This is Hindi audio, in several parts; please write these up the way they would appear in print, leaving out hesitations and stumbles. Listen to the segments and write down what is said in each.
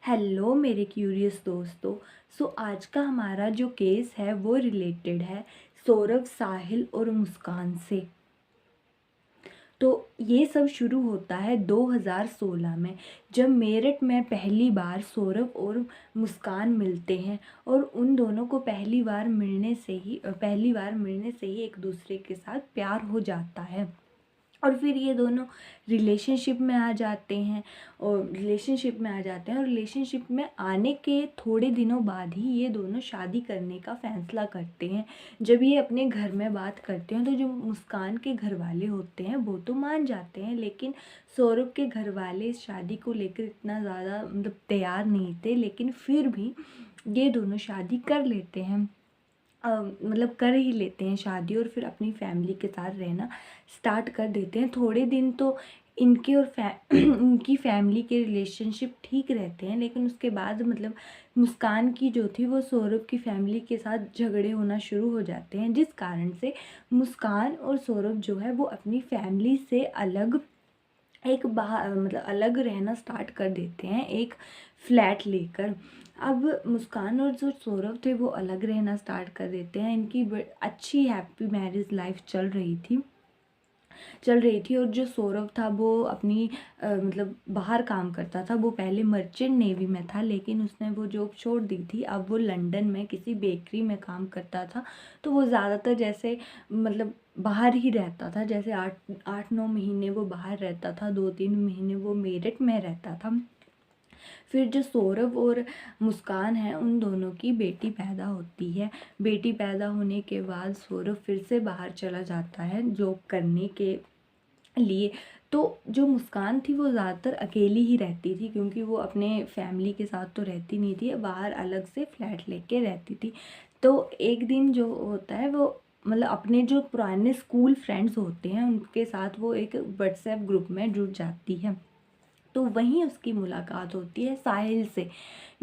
हेलो मेरे क्यूरियस दोस्तों। आज का हमारा जो केस है वो रिलेटेड है सौरभ, साहिल और मुस्कान से। तो ये सब शुरू होता है 2016 में, जब मेरठ में पहली बार सौरभ और मुस्कान मिलते हैं। और उन दोनों को पहली बार मिलने से ही एक दूसरे के साथ प्यार हो जाता है। और फिर ये दोनों रिलेशनशिप में आ जाते हैं और रिलेशनशिप में आने के थोड़े दिनों बाद ही ये दोनों शादी करने का फैसला करते हैं। जब ये अपने घर में बात करते हैं तो जो मुस्कान के घर वाले होते हैं वो तो मान जाते हैं, लेकिन सौरभ के घर वाले इस शादी को लेकर इतना ज़्यादा तैयार नहीं थे। लेकिन फिर भी ये दोनों शादी कर लेते हैं, कर ही लेते हैं शादी और फिर अपनी फैमिली के साथ रहना स्टार्ट कर देते हैं। थोड़े दिन तो इनके और इनकी फैमिली के रिलेशनशिप ठीक रहते हैं, लेकिन उसके बाद मुस्कान की जो थी वो सौरभ की फैमिली के साथ झगड़े होना शुरू हो जाते हैं, जिस कारण से मुस्कान और सौरभ जो है वो अपनी फैमिली से अलग अलग रहना स्टार्ट कर देते हैं, एक फ्लैट लेकर। अब मुस्कान और जो सौरभ थे वो अलग रहना स्टार्ट कर देते हैं। इनकी अच्छी हैप्पी मैरिज लाइफ चल रही थी। और जो सौरभ था वो अपनी बाहर काम करता था। वो पहले मर्चेंट नेवी में था, लेकिन उसने वो जॉब छोड़ दी थी। अब वो लंदन में किसी बेकरी में काम करता था। तो वो ज़्यादातर जैसे बाहर ही रहता था, जैसे 8-9 महीने वो बाहर रहता था, 2-3 महीने वो मेरठ में रहता था। फिर जो सौरभ और मुस्कान है उन दोनों की बेटी पैदा होती है। बेटी पैदा होने के बाद सौरभ फिर से बाहर चला जाता है जॉब करने के लिए। तो जो मुस्कान थी वो ज़्यादातर अकेली ही रहती थी, क्योंकि वो अपने फैमिली के साथ तो रहती नहीं थी, बाहर अलग से फ्लैट लेके रहती थी। तो एक दिन जो होता है वो अपने जो पुराने स्कूल फ्रेंड्स होते हैं उनके साथ वो एक व्हाट्सएप ग्रुप में जुड़ जाती है। तो वहीं उसकी मुलाकात होती है साहिल से।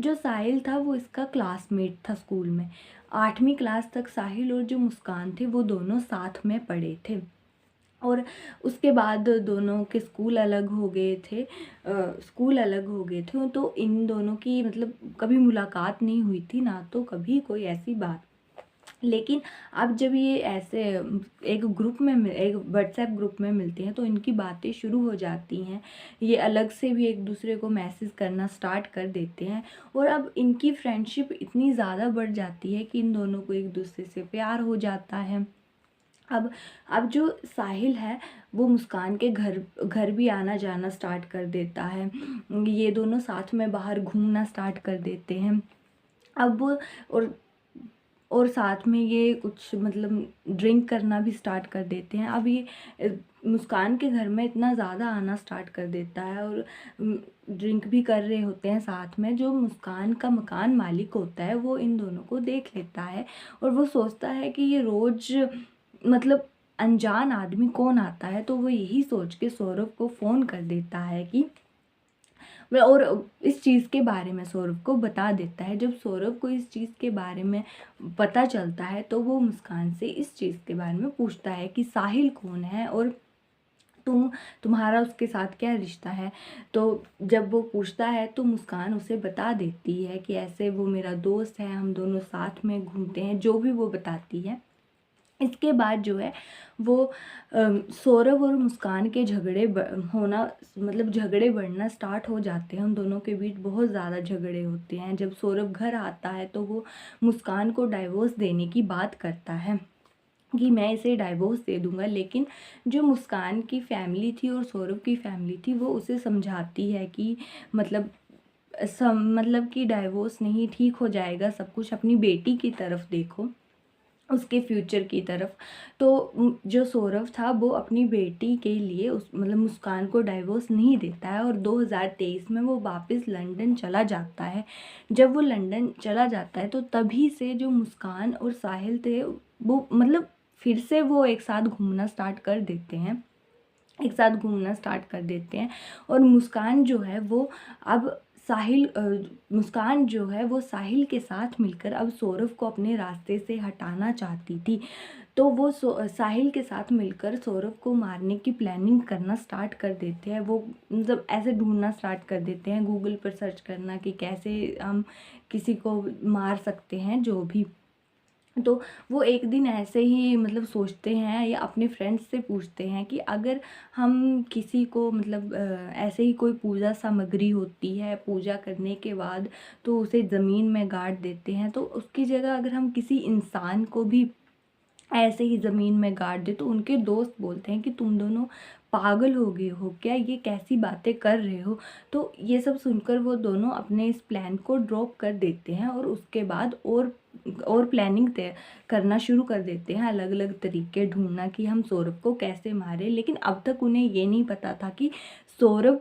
जो साहिल था वो इसका क्लासमेट था स्कूल में। 8वीं क्लास तक साहिल और जो मुस्कान थे वो दोनों साथ में पढ़े थे। और उसके बाद दोनों के स्कूल अलग हो गए थे। तो इन दोनों की कभी मुलाकात नहीं हुई थी, ना तो कभी कोई ऐसी बात। लेकिन अब जब ये ऐसे एक व्हाट्सएप ग्रुप में मिलते हैं तो इनकी बातें शुरू हो जाती हैं। ये अलग से भी एक दूसरे को मैसेज करना स्टार्ट कर देते हैं। और अब इनकी फ्रेंडशिप इतनी ज़्यादा बढ़ जाती है कि इन दोनों को एक दूसरे से प्यार हो जाता है। अब जो साहिल है वो मुस्कान के घर भी आना जाना स्टार्ट कर देता है। ये दोनों साथ में बाहर घूमना स्टार्ट कर देते हैं। अब और और साथ में ये कुछ ड्रिंक करना भी स्टार्ट कर देते हैं। अब ये मुस्कान के घर में इतना ज़्यादा आना स्टार्ट कर देता है और ड्रिंक भी कर रहे होते हैं साथ में। जो मुस्कान का मकान मालिक होता है वो इन दोनों को देख लेता है और वो सोचता है कि ये रोज़ अनजान आदमी कौन आता है। तो वो यही सोच के सौरभ को फ़ोन कर देता है कि और इस चीज़ के बारे में सौरभ को बता देता है। जब सौरभ को इस चीज़ के बारे में पता चलता है तो वो मुस्कान से इस चीज़ के बारे में पूछता है कि साहिल कौन है और तुम्हारा उसके साथ क्या रिश्ता है। तो जब वो पूछता है तो मुस्कान उसे बता देती है कि ऐसे वो मेरा दोस्त है, हम दोनों साथ में घूमते हैं, जो भी वो बताती है। इसके बाद जो है वो सौरभ और मुस्कान के झगड़े बढ़ना स्टार्ट हो जाते हैं। उन दोनों के बीच बहुत ज़्यादा झगड़े होते हैं। जब सौरभ घर आता है तो वो मुस्कान को डाइवोर्स देने की बात करता है कि मैं इसे डाइवोर्स दे दूंगा। लेकिन जो मुस्कान की फैमिली थी और सौरभ की फैमिली थी वो उसे समझाती है कि कि डाइवोर्स नहीं, ठीक हो जाएगा सब कुछ, अपनी बेटी की तरफ देखो, उसके फ्यूचर की तरफ। तो जो सौरभ था वो अपनी बेटी के लिए मुस्कान को डाइवोर्स नहीं देता है और 2023 में वो वापस लंदन चला जाता है। जब वो लंदन चला जाता है तो तभी से जो मुस्कान और साहिल थे वो फिर से वो एक साथ घूमना स्टार्ट कर देते हैं। और मुस्कान जो है वो अब मुस्कान जो है वो साहिल के साथ मिलकर अब सौरभ को अपने रास्ते से हटाना चाहती थी। तो वो साहिल के साथ मिलकर सौरभ को मारने की प्लानिंग करना स्टार्ट कर देते हैं। वो मतलब ऐसे ढूंढना स्टार्ट कर देते हैं, गूगल पर सर्च करना कि कैसे हम किसी को मार सकते हैं जो भी। तो वो एक दिन ऐसे ही मतलब सोचते हैं या अपने फ्रेंड्स से पूछते हैं कि अगर हम किसी को मतलब ऐसे ही कोई पूजा सामग्री होती है, पूजा करने के बाद तो उसे ज़मीन में गाड़ देते हैं, तो उसकी जगह अगर हम किसी इंसान को भी ऐसे ही ज़मीन में गाड़ दे, तो उनके दोस्त बोलते हैं कि तुम दोनों पागल हो गए हो क्या, ये कैसी बातें कर रहे हो। तो ये सब सुनकर वो दोनों अपने इस प्लान को ड्रॉप कर देते हैं और उसके बाद और प्लानिंग तय करना शुरू कर देते हैं, अलग अलग तरीके ढूंढना कि हम सौरभ को कैसे मारें। लेकिन अब तक उन्हें ये नहीं पता था कि सौरभ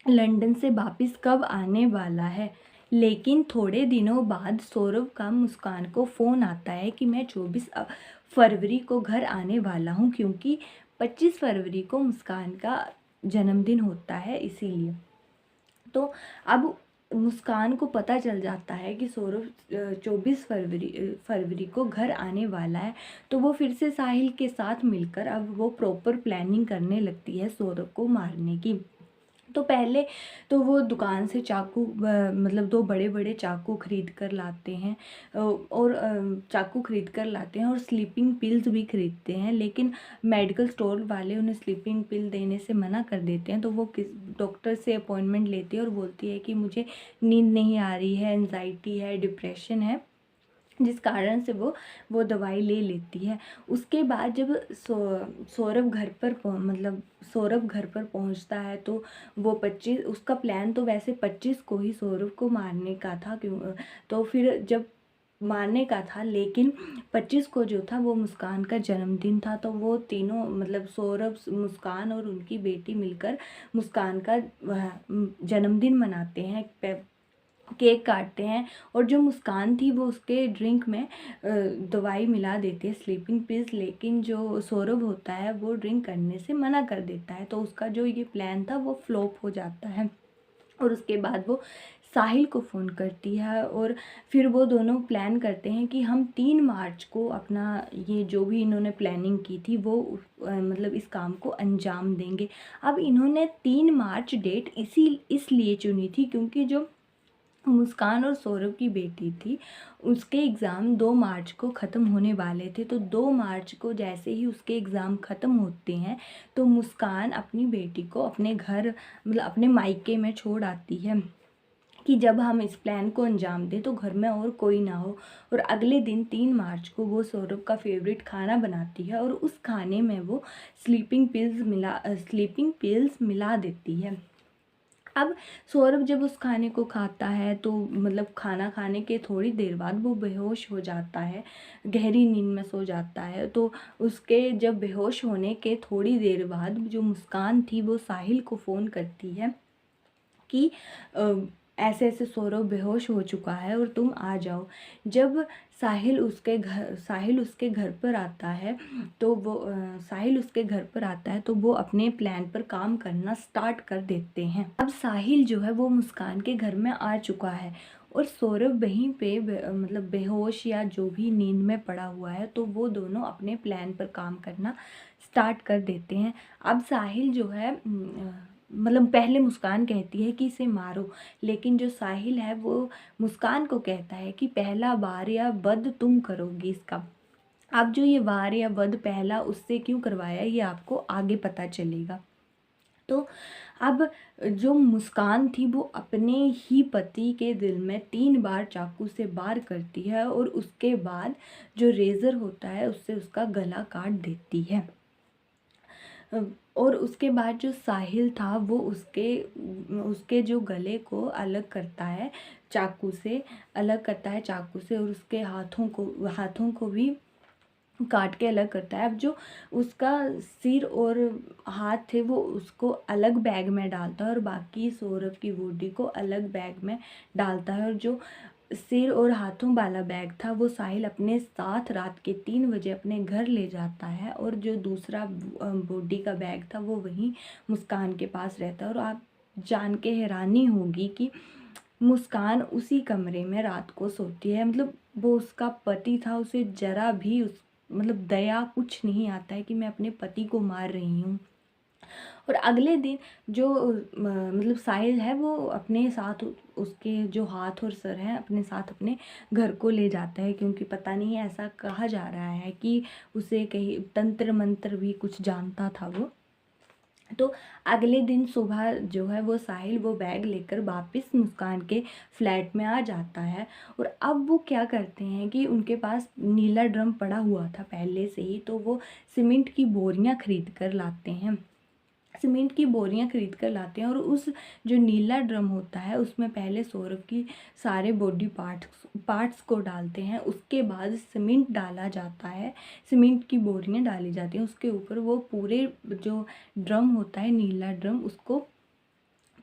लंदन से वापस कब आने वाला है। लेकिन थोड़े दिनों बाद सौरभ का मुस्कान को फ़ोन आता है कि मैं 24 फरवरी को घर आने वाला हूँ, क्योंकि 25 फरवरी को मुस्कान का जन्मदिन होता है इसीलिए। तो अब मुस्कान को पता चल जाता है कि सौरभ 24 फरवरी को घर आने वाला है। तो वो फिर से साहिल के साथ मिलकर अब वो प्रॉपर प्लानिंग करने लगती है सौरभ को मारने की। तो पहले तो वो दुकान से चाकू मतलब 2 बड़े-बड़े चाकू खरीद कर लाते हैं, और चाकू खरीद कर लाते हैं और स्लीपिंग पिल्स भी खरीदते हैं। लेकिन मेडिकल स्टोर वाले उन्हें स्लीपिंग पिल देने से मना कर देते हैं। तो वो किस डॉक्टर से अपॉइंटमेंट लेती है और बोलती है कि मुझे नींद नहीं आ रही है, एंजाइटी है, डिप्रेशन है, जिस कारण से वो दवाई ले लेती है। उसके बाद जब सौरभ घर पर मतलब सौरभ घर पर पहुंचता है, तो वो 25 उसका प्लान तो वैसे 25 को ही सौरभ को मारने का था, क्यों तो फिर जब मारने का था, लेकिन 25 को जो था वो मुस्कान का जन्मदिन था। तो वो तीनों मतलब सौरभ, मुस्कान और उनकी बेटी मिलकर मुस्कान का जन्मदिन मनाते हैं, केक काटते हैं। और जो मुस्कान थी वो उसके ड्रिंक में दवाई मिला देती है, स्लीपिंग पिल्स। लेकिन जो सौरभ होता है वो ड्रिंक करने से मना कर देता है। तो उसका जो ये प्लान था वो फ्लॉप हो जाता है। और उसके बाद वो साहिल को फ़ोन करती है और फिर वो दोनों प्लान करते हैं कि हम 3 मार्च को अपना ये जो भी इन्होंने प्लानिंग की थी वो मतलब इस काम को अंजाम देंगे। अब इन्होंने 3 मार्च डेट इसलिए चुनी थी क्योंकि जो मुस्कान और सौरभ की बेटी थी, उसके एग्ज़ाम 2 मार्च को ख़त्म होने वाले थे। तो 2 मार्च को जैसे ही उसके एग्ज़ाम ख़त्म होते हैं, तो मुस्कान अपनी बेटी को अपने घर मतलब अपने मायके में छोड़ आती है कि जब हम इस प्लान को अंजाम दें तो घर में और कोई ना हो। और अगले दिन 3 मार्च को वो सौरभ का फेवरेट खाना बनाती है और उस खाने में वो स्लीपिंग पिल्स मिला देती है। अब सौरभ जब उस खाने को खाता है तो मतलब खाना खाने के थोड़ी देर बाद वो बेहोश हो जाता है, गहरी नींद में सो जाता है। तो उसके जब बेहोश होने के थोड़ी देर बाद जो मुस्कान थी वो साहिल को फ़ोन करती है कि ऐसे ऐसे सौरभ बेहोश हो चुका है और तुम आ जाओ। जब साहिल उसके घर पर आता है, तो वो साहिल उसके घर पर आता है तो वो अपने प्लान पर काम करना स्टार्ट कर देते हैं। अब साहिल जो है वो मुस्कान के घर में आ चुका है और सौरभ वहीं पे मतलब बेहोश या जो भी नींद में पड़ा हुआ है। तो वो दोनों अपने प्लान पर काम करना स्टार्ट कर देते हैं। अब साहिल जो है मतलब पहले मुस्कान कहती है कि इसे मारो, लेकिन जो साहिल है वो मुस्कान को कहता है कि पहला वार या वध तुम करोगी इसका। अब जो ये वार या वध पहला उससे क्यों करवाया ये आपको आगे पता चलेगा। तो अब जो मुस्कान थी वो अपने ही पति के दिल में 3 बार चाकू से वार करती है और उसके बाद जो रेज़र होता है उससे उसका गला काट देती है। और उसके बाद जो साहिल था वो उसके जो गले को अलग करता है चाकू से, और उसके हाथों को भी काट के अलग करता है। अब जो उसका सिर और हाथ थे वो उसको अलग बैग में डालता है और बाकी सौरभ की बॉडी को अलग बैग में डालता है। और जो सिर और हाथों वाला बैग था वो साहिल अपने साथ रात के 3 बजे अपने घर ले जाता है और जो दूसरा बॉडी का बैग था वो वहीं मुस्कान के पास रहता है। और आप जान के हैरानी होगी कि मुस्कान उसी कमरे में रात को सोती है। मतलब वो उसका पति था, उसे ज़रा भी मतलब दया कुछ नहीं आता है कि मैं अपने पति को मार रही हूँ। और अगले दिन जो मतलब साहिल है वो अपने साथ उसके जो हाथ और सर हैं अपने साथ अपने घर को ले जाता है, क्योंकि पता नहीं ऐसा कहा जा रहा है कि उसे कहीं तंत्र मंत्र भी कुछ जानता था वो। तो अगले दिन सुबह जो है वो साहिल वो बैग लेकर वापस मुस्कान के फ्लैट में आ जाता है। और अब वो क्या करते हैं कि उनके पास नीला ड्रम पड़ा हुआ था पहले से ही, तो वो सीमेंट की बोरियां खरीद कर लाते हैं। सीमेंट की बोरियां खरीद कर लाते हैं और उस जो नीला ड्रम होता है उसमें पहले सौरभ की सारे बॉडी पार्ट्स को डालते हैं। उसके बाद सीमेंट डाला जाता है, सीमेंट की बोरियां डाली जाती हैं, उसके ऊपर वो पूरे जो ड्रम होता है नीला ड्रम उसको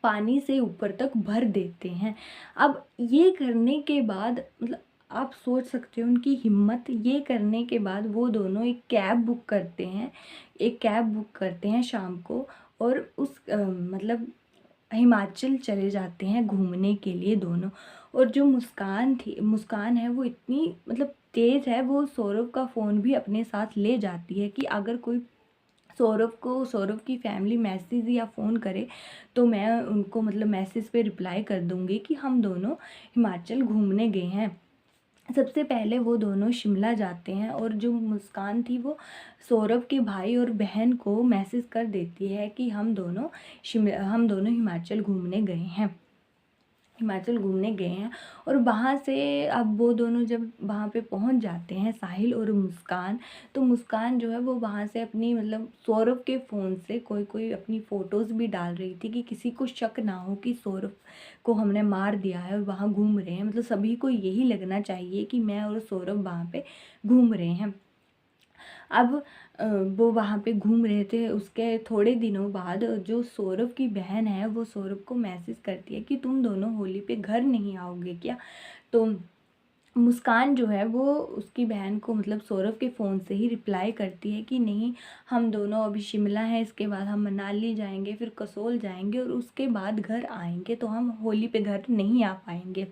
पानी से ऊपर तक भर देते हैं। अब ये करने के बाद मतलब आप सोच सकते हो उनकी हिम्मत। ये करने के बाद वो दोनों एक कैब बुक करते हैं, एक कैब बुक करते हैं शाम को, और उस मतलब हिमाचल चले जाते हैं घूमने के लिए दोनों। और जो मुस्कान है वो इतनी मतलब तेज़ है, वो सौरभ का फ़ोन भी अपने साथ ले जाती है कि अगर कोई सौरभ की फैमिली मैसेज या फ़ोन करे तो मैं उनको मतलब मैसेज पे रिप्लाई कर दूँगी कि हम दोनों हिमाचल घूमने गए हैं। सबसे पहले वो दोनों शिमला जाते हैं और जो मुस्कान थी वो सौरभ के भाई और बहन को मैसेज कर देती है कि हम दोनों हिमाचल घूमने गए हैं। और वहाँ से अब वो दोनों जब वहाँ पे पहुँच जाते हैं साहिल और मुस्कान, तो मुस्कान जो है वो वहाँ से अपनी मतलब सौरभ के फ़ोन से कोई कोई अपनी फ़ोटोज़ भी डाल रही थी कि किसी को शक ना हो कि सौरभ को हमने मार दिया है और वहाँ घूम रहे हैं, मतलब सभी को यही लगना चाहिए कि मैं और सौरभ वहाँ पे घूम रहे हैं। अब वो वहाँ पे घूम रहे थे, उसके थोड़े दिनों बाद जो सौरभ की बहन है वो सौरभ को मैसेज करती है कि तुम दोनों होली पे घर नहीं आओगे क्या। तो मुस्कान जो है वो उसकी बहन को मतलब सौरभ के फ़ोन से ही रिप्लाई करती है कि नहीं, हम दोनों अभी शिमला हैं, इसके बाद हम मनाली जाएंगे, फिर कसोल जाएंगे और उसके बाद घर आएंगे, तो हम होली पे घर नहीं आ पाएंगे।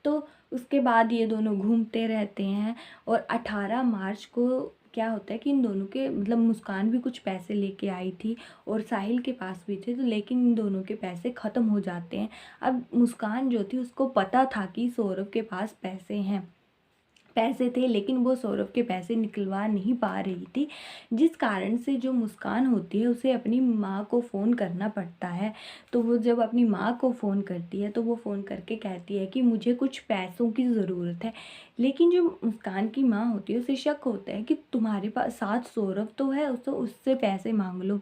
तो उसके बाद ये दोनों घूमते रहते हैं। और 18 मार्च को क्या होता है कि इन दोनों के मतलब मुस्कान भी कुछ पैसे लेके आई थी और साहिल के पास भी थे, तो लेकिन इन दोनों के पैसे ख़त्म हो जाते हैं। अब मुस्कान जो थी उसको पता था कि सौरभ के पास पैसे थे, लेकिन वो सौरभ के पैसे निकलवा नहीं पा रही थी, जिस कारण से जो मुस्कान होती है उसे अपनी माँ को फ़ोन करना पड़ता है। तो वो जब अपनी माँ को फ़ोन करती है तो वो फ़ोन करके कहती है कि मुझे कुछ पैसों की ज़रूरत है। लेकिन जो मुस्कान की माँ होती है उसे शक होता है कि तुम्हारे पास साथ सौरभ तो है, उससे पैसे मांग लो।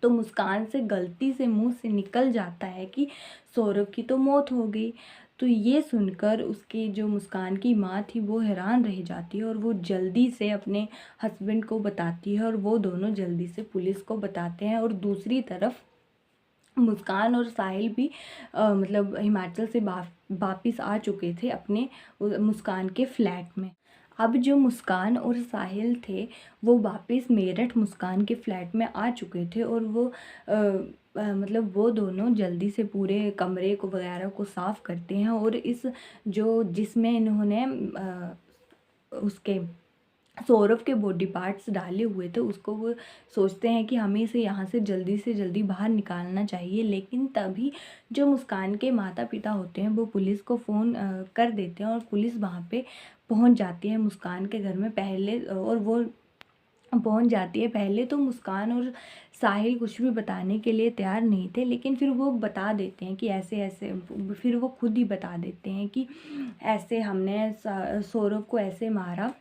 तो मुस्कान से गलती से मुंह से निकल जाता है कि सौरभ की तो मौत हो गई। तो ये सुनकर उसकी जो मुस्कान की माँ थी वो हैरान रह जाती है और वो जल्दी से अपने हस्बैंड को बताती है और वो दोनों जल्दी से पुलिस को बताते हैं। और दूसरी तरफ मुस्कान और साहिल भी मतलब हिमाचल से वापिस आ चुके थे अपने मुस्कान के फ्लैट में। अब जो मुस्कान और साहिल थे वो वापस मेरठ मुस्कान के फ्लैट में आ चुके थे और वो मतलब वो दोनों जल्दी से पूरे कमरे को वगैरह को साफ़ करते हैं और इस जो जिसमें इन्होंने उसके सौरभ के बॉडी पार्ट्स डाले हुए थे उसको वो सोचते हैं कि हमें इसे यहाँ से जल्दी बाहर निकालना चाहिए। लेकिन तभी जो मुस्कान के माता पिता होते हैं वो पुलिस को फ़ोन कर देते हैं और पुलिस वहाँ पे पहुँच जाती है मुस्कान के घर में पहले। और वो पहुँच जाती है पहले तो मुस्कान और साहिल कुछ भी बताने के लिए तैयार नहीं थे, लेकिन फिर वो बता देते हैं कि ऐसे ऐसे, फिर वो खुद ही बता देते हैं कि ऐसे हमने सौरभ को ऐसे मारा।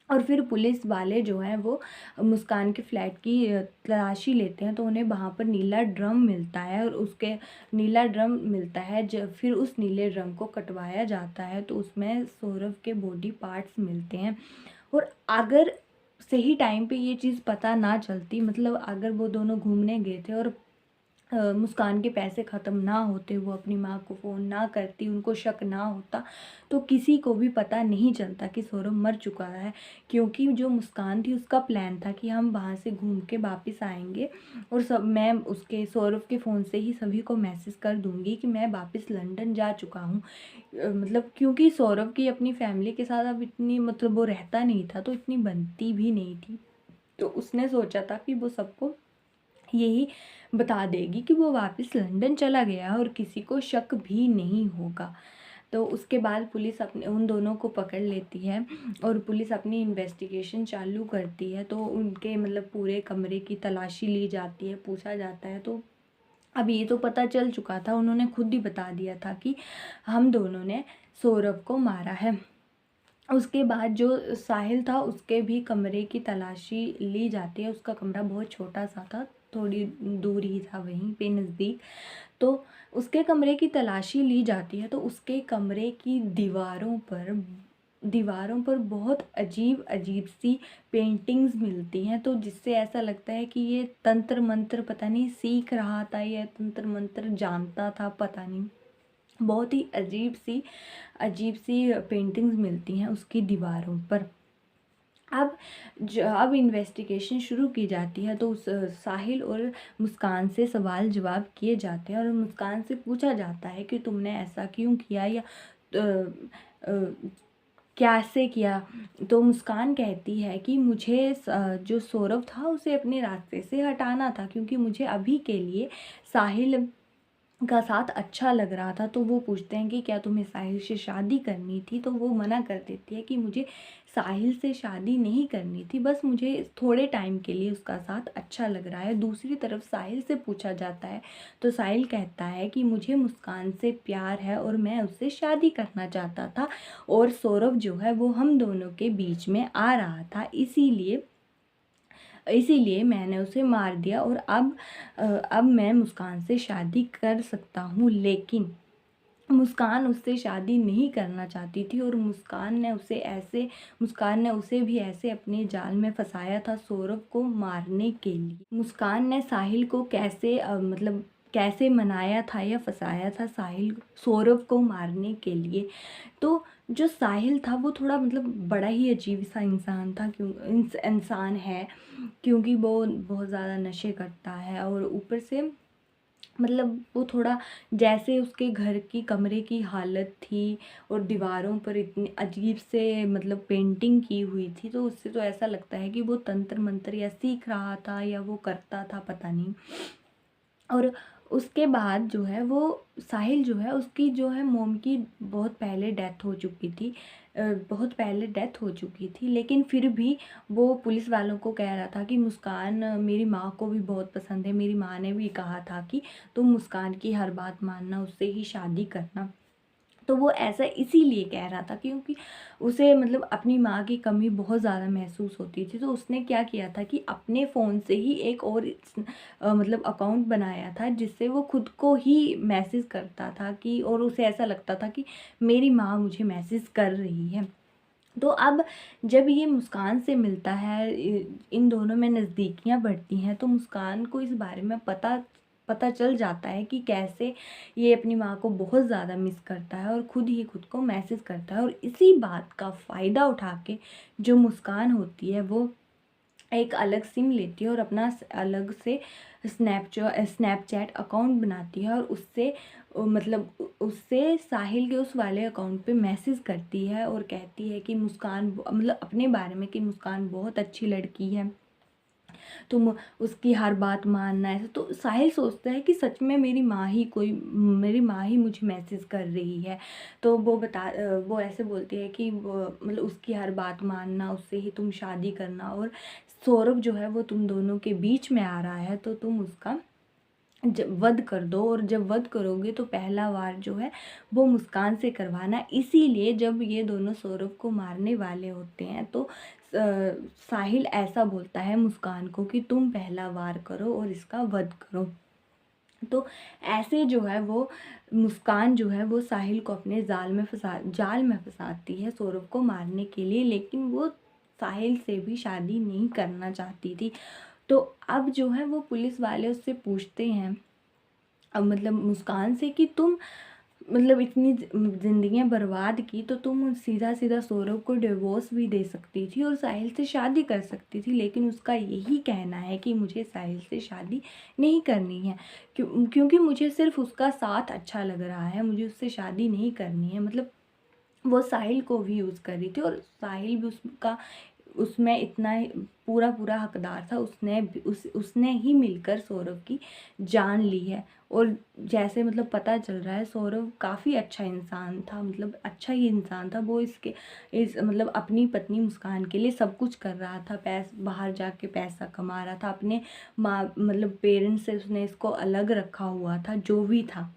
और फिर पुलिस वाले जो हैं वो मुस्कान के फ्लैट की तलाशी लेते हैं तो उन्हें वहाँ पर नीला ड्रम मिलता है और उसके नीला ड्रम मिलता है। जब फिर उस नीले ड्रम को कटवाया जाता है तो उसमें सौरभ के बॉडी पार्ट्स मिलते हैं। और अगर सही टाइम पे ये चीज़ पता ना चलती, मतलब अगर वो दोनों घूमने गए थे और मुस्कान के पैसे ख़त्म ना होते, वो अपनी माँ को फ़ोन ना करती, उनको शक ना होता, तो किसी को भी पता नहीं चलता कि सौरभ मर चुका है। क्योंकि जो मुस्कान थी उसका प्लान था कि हम वहाँ से घूम के वापस आएँगे और मैं उसके सौरभ के फ़ोन से ही सभी को मैसेज कर दूँगी कि मैं वापस लंदन जा चुका हूँ। मतलब क्योंकि सौरभ की अपनी फैमिली के साथ अब इतनी मतलब वो रहता नहीं था, तो इतनी बनती भी नहीं थी। तो उसने सोचा था कि वो सबको यही बता देगी कि वो वापस लंदन चला गया और किसी को शक भी नहीं होगा। तो उसके बाद पुलिस अपने उन दोनों को पकड़ लेती है और पुलिस अपनी इन्वेस्टिगेशन चालू करती है। तो उनके मतलब पूरे कमरे की तलाशी ली जाती है, पूछा जाता है। तो अब ये तो पता चल चुका था, उन्होंने खुद ही बता दिया था कि हम दोनों ने सौरभ को मारा है। उसके बाद जो साहिल था उसके भी कमरे की तलाशी ली जाती है। उसका कमरा बहुत छोटा सा था, थोड़ी दूर ही था, वहीं पे नज़दीक। तो उसके कमरे की तलाशी ली जाती है, तो उसके कमरे की दीवारों पर बहुत अजीब अजीब सी पेंटिंग्स मिलती हैं। तो जिससे ऐसा लगता है कि ये तंत्र मंत्र पता नहीं सीख रहा था या तंत्र मंत्र जानता था, पता नहीं। बहुत ही अजीब सी पेंटिंग्स मिलती हैं उसकी दीवारों पर। अब इन्वेस्टिगेशन शुरू की जाती है। तो उस साहिल और मुस्कान से सवाल जवाब किए जाते हैं और मुस्कान से पूछा जाता है कि तुमने ऐसा क्यों किया या कैसे किया। तो मुस्कान कहती है कि मुझे जो सौरभ था उसे अपने रास्ते से हटाना था, क्योंकि मुझे अभी के लिए साहिल का साथ अच्छा लग रहा था। तो वो पूछते हैं कि क्या तुम्हें साहिल से शादी करनी थी, तो वो मना कर देती है कि मुझे साहिल से शादी नहीं करनी थी, बस मुझे थोड़े टाइम के लिए उसका साथ अच्छा लग रहा है। दूसरी तरफ साहिल से पूछा जाता है तो साहिल कहता है कि मुझे मुस्कान से प्यार है और मैं उससे शादी करना चाहता था, और सौरभ जो है वो हम दोनों के बीच में आ रहा था, इसीलिए मैंने उसे मार दिया। और अब मैं मुस्कान से शादी कर सकता हूँ, लेकिन मुस्कान उससे शादी नहीं करना चाहती थी और मुस्कान ने उसे भी ऐसे अपने जाल में फंसाया था सौरभ को मारने के लिए। मुस्कान ने साहिल को मतलब कैसे मनाया था या फंसाया था साहिल सौरभ को मारने के लिए। तो जो साहिल था वो थोड़ा मतलब बड़ा ही अजीब सा इंसान था, इंसान है, क्योंकि वो बहुत ज़्यादा नशे करता है और ऊपर से मतलब वो थोड़ा, जैसे उसके घर की कमरे की हालत थी और दीवारों पर इतनी अजीब से मतलब पेंटिंग की हुई थी, तो उससे तो ऐसा लगता है कि वो तंत्र मंत्र या सीख रहा था या वो करता था, पता नहीं। और उसके बाद जो है वो साहिल जो है उसकी जो है मोम की बहुत पहले डेथ हो चुकी थी, बहुत पहले डेथ हो चुकी थी, लेकिन फिर भी वो पुलिस वालों को कह रहा था कि मुस्कान मेरी माँ को भी बहुत पसंद है, मेरी माँ ने भी कहा था कि तुम मुस्कान की हर बात मानना, उससे ही शादी करना। तो वो ऐसा इसीलिए कह रहा था क्योंकि उसे मतलब अपनी माँ की कमी बहुत ज़्यादा महसूस होती थी। तो उसने क्या किया था कि अपने फ़ोन से ही एक और मतलब अकाउंट बनाया था, जिससे वो खुद को ही मैसेज करता था कि, और उसे ऐसा लगता था कि मेरी माँ मुझे मैसेज कर रही है। तो अब जब ये मुस्कान से मिलता है, इन दोनों में नज़दीकियाँ बढ़ती हैं, तो मुस्कान को इस बारे में पता पता चल जाता है कि कैसे ये अपनी माँ को बहुत ज़्यादा मिस करता है और खुद ही खुद को मैसेज करता है। और इसी बात का फ़ायदा उठा के जो मुस्कान होती है वो एक अलग सिम लेती है और अपना अलग से स्नैपचैट अकाउंट बनाती है और उससे मतलब उससे साहिल के उस वाले अकाउंट पे मैसेज करती है और कहती है कि मुस्कान मतलब अपने बारे में कि मुस्कान बहुत अच्छी लड़की है, तुम उसकी हर बात मानना। ऐसा तो साहिल सोचता है कि सच में मेरी माँ ही मुझे मैसेज कर रही है। तो वो ऐसे बोलती है कि मतलब उसकी हर बात मानना, उससे ही तुम शादी करना, और सौरभ जो है वो तुम दोनों के बीच में आ रहा है, तो तुम उसका वध कर दो, और जब वध करोगे तो पहला वार जो है वो मुस्कान से करवाना। इसीलिए जब ये दोनों सौरभ को मारने वाले होते हैं तो साहिल ऐसा बोलता है मुस्कान को कि तुम पहला वार करो और इसका वध करो। तो ऐसे जो है वो मुस्कान जो है वो साहिल को अपने जाल में फंसाती है सौरभ को मारने के लिए, लेकिन वो साहिल से भी शादी नहीं करना चाहती थी। तो अब जो है वो पुलिस वाले उससे पूछते हैं मतलब मुस्कान से कि तुम मतलब इतनी ज़िंदगियाँ बर्बाद की, तो तुम सीधा सीधा सौरभ को डिवोर्स भी दे सकती थी और साहिल से शादी कर सकती थी, लेकिन उसका यही कहना है कि मुझे साहिल से शादी नहीं करनी है, क्योंकि मुझे सिर्फ उसका साथ अच्छा लग रहा है, मुझे उससे शादी नहीं करनी है। मतलब वो साहिल को भी यूज़ कर रही थी और साहिल भी उसमें इतना पूरा पूरा हकदार था। उसने ही मिलकर सौरभ की जान ली है। और जैसे मतलब पता चल रहा है सौरभ काफ़ी अच्छा इंसान था, मतलब अच्छा ही इंसान था वो। इस मतलब अपनी पत्नी मुस्कान के लिए सब कुछ कर रहा था, बाहर जाके पैसा कमा रहा था, अपने माँ मतलब पेरेंट्स से उसने इसको अलग रखा हुआ था, जो भी था।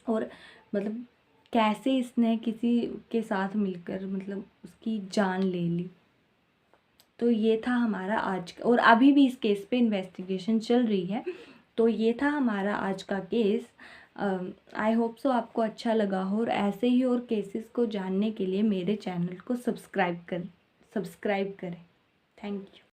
और मतलब कैसे इसने किसी के साथ मिलकर मतलब उसकी जान ले ली। तो ये था हमारा आज का, और अभी भी इस केस पे इन्वेस्टिगेशन चल रही है। तो ये था हमारा आज का केस। आई होप सो आपको अच्छा लगा हो, और ऐसे ही और केसेस को जानने के लिए मेरे चैनल को सब्सक्राइब करें। Thank you.